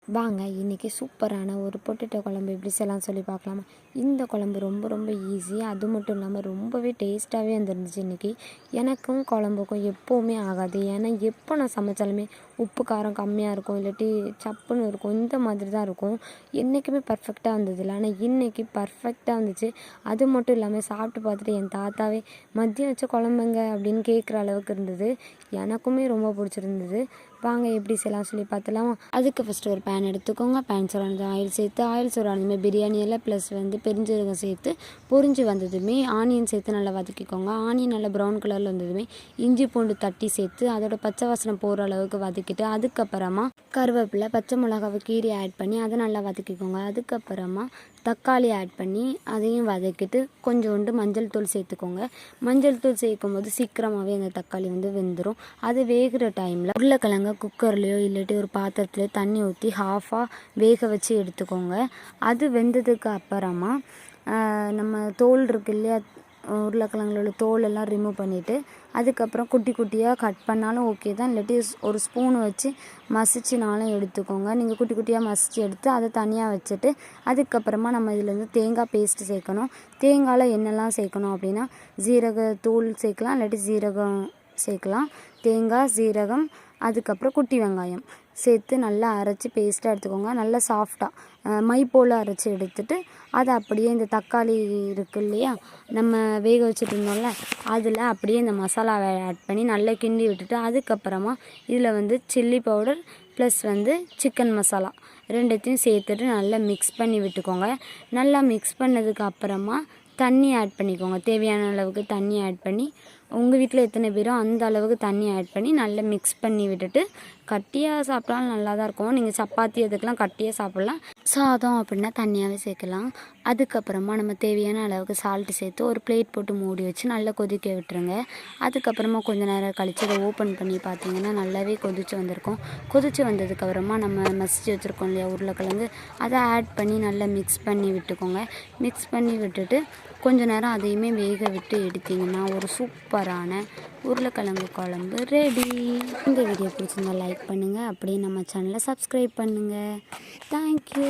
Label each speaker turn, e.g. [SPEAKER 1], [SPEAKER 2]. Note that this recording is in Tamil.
[SPEAKER 1] வாங்க இன்றைக்கி சூப்பரான ஒரு பொட்டேட்டோ குழம்பு எப்படி செய்யலாம் சொல்லி பார்க்கலாமா. இந்த குழம்பு ரொம்ப ரொம்ப ஈஸி, அது மட்டும் இல்லாமல் ரொம்பவே டேஸ்ட்டாகவே வந்துருந்துச்சு. இன்றைக்கி எனக்கும் குழம்புக்கும் எப்போவுமே ஆகாது. ஏன்னா எப்போ நான் சமைச்சாலுமே உப்பு காரம் கம்மியாக இருக்கும், இல்லாட்டி சப்புன்னு இருக்கும், இந்த மாதிரி தான் இருக்கும். என்றைக்குமே பர்ஃபெக்டாக வந்ததில்லை. ஆனால் இன்றைக்கி பர்ஃபெக்டாக வந்துச்சு. அது மட்டும் இல்லாமல் சாப்பிட்டு பார்த்துட்டு என் தாத்தாவே மதியம் வச்ச குழம்புங்க அப்படின்னு கேட்குற அளவுக்கு இருந்தது. எனக்குமே ரொம்ப பிடிச்சிருந்தது. வாங்க எப்படி செய்யலாம் சொல்லி பார்த்துலாம். அதுக்கு ஃபஸ்ட்டு ஒரு பேன் எடுத்துக்கோங்க. பேன் சூடானது ஆயில் சேர்த்து, ஆயில் சூடானதுமே பிரியாணி எல்லாம் ப்ளஸ் பெருஞ்சீரகம் சேர்த்து பொரிஞ்சு வந்ததுமே ஆனியன் சேர்த்து நல்லா வதக்கிக்கோங்க. ஆனியன் நல்லா ப்ரௌன் கலரில் வந்ததுமே இஞ்சி பூண்டு தட்டி சேர்த்து அதோட பச்சை வாசனை போகிற அளவுக்கு வதக்கிட்டு, அதுக்கப்புறமா கருவேப்பிலை பச்சை மிளகாவை கீரி ஆட் பண்ணி அதை நல்லா வதக்கிக்கோங்க. அதுக்கப்புறமா தக்காளி ஆட் பண்ணி அதையும் வதக்கிட்டு கொஞ்சோண்டு மஞ்சள் தூள் சேர்த்துக்கோங்க. மஞ்சள் தூள் சேர்க்கும் போது சீக்கிரமாகவே அந்த தக்காளி வெந்துடும். அது வேகிற டைமில் உருளைக்கிழங்க குக்கர்லேயோ இல்லாட்டி ஒரு பாத்திரத்துலையோ தண்ணி ஊற்றி ஹாஃபாக வேக வச்சு எடுத்துக்கோங்க. அது வெந்ததுக்கு அப்புறமா நம்ம தோல் இருக்கு இல்லையா, உருளைக்கிழங்குல தோல் எல்லாம் ரிமூவ் பண்ணிவிட்டு அதுக்கப்புறம் குட்டி குட்டியாக கட் பண்ணாலும் ஓகே தான், இல்லாட்டி ஒரு ஸ்பூன் வச்சு மசிச்சுனாலும் எடுத்துக்கோங்க. நீங்கள் குட்டி குட்டியாக மசித்து எடுத்து அதை தனியாக வச்சுட்டு அதுக்கப்புறமா நம்ம இதில் தேங்காய் பேஸ்ட்டு சேர்க்கணும். தேங்காயில் என்னெல்லாம் சேர்க்கணும் அப்படின்னா ஜீரகத்தூள் சேர்க்கலாம், இல்லாட்டி ஜீரகம் சேர்க்கலாம். தேங்காய், ஜீரகம், அதுக்கப்புறம் குட்டி வெங்காயம் சேர்த்து நல்லா அரைச்சி பேஸ்ட்டாக எடுத்துக்கோங்க. நல்லா சாஃப்டாக மை போல் அரைச்சி எடுத்துட்டு அதை அப்படியே இந்த தக்காளி இருக்குது இல்லையா, நம்ம வேக வச்சுட்டு இருந்தோம்ல, அதில் அப்படியே இந்த மசாலாவை ஆட் பண்ணி நல்லா கிண்டி விட்டுட்டு அதுக்கப்புறமா இதில் chilli powder plus chicken masala ரெண்டுத்தையும் சேர்த்துட்டு நல்லா மிக்ஸ் பண்ணி விட்டுக்கோங்க. நல்லா மிக்ஸ் பண்ணதுக்கு அப்புறமா தண்ணி ஆட் பண்ணிக்கோங்க. தேவையான அளவுக்கு தண்ணி ஆட் பண்ணி, உங்கள் வீட்டில் எத்தனை பேரோ அந்த அளவுக்கு தண்ணி ஆட் பண்ணி நல்லா மிக்ஸ் பண்ணி விட்டுட்டு கட்டியாக சாப்பிட்டாலும் நல்லா தான் இருக்கும். நீங்கள் சப்பாத்தி அதுக்கெலாம் கட்டியாக சாப்பிட்லாம். சாதம் அப்படின்னா தண்ணியாகவே சேர்க்கலாம். அதுக்கப்புறமா நம்ம தேவையான அளவுக்கு சால்ட்டு சேர்த்து ஒரு பிளேட் போட்டு மூடி வச்சு நல்லா கொதிக்க விட்டுருங்க. அதுக்கப்புறமா கொஞ்சம் நேரம் கழித்து அதை ஓப்பன் பண்ணி பார்த்தீங்கன்னா நல்லாவே கொதித்து வந்திருக்கும். கொதித்து வந்ததுக்கப்புறமா நம்ம மசிச்சு வச்சுருக்கோம் இல்லையா உருளைக்கிழங்கு, அதை ஆட் பண்ணி நல்லா மிக்ஸ் பண்ணி விட்டுக்கோங்க. மிக்ஸ் பண்ணி விட்டுட்டு கொஞ்சம் நேரம் அதையுமே வேக விட்டு எடுத்திங்கன்னா ஒரு சூப்பரான உருளைக்கிழங்கு குழம்பு ரெடி. இந்த வீடியோ பிடிச்சிருந்தா லைக் பண்ணுங்கள், அப்படியே நம்ம சேனலை சப்ஸ்கிரைப் பண்ணுங்கள். தேங்க்யூ.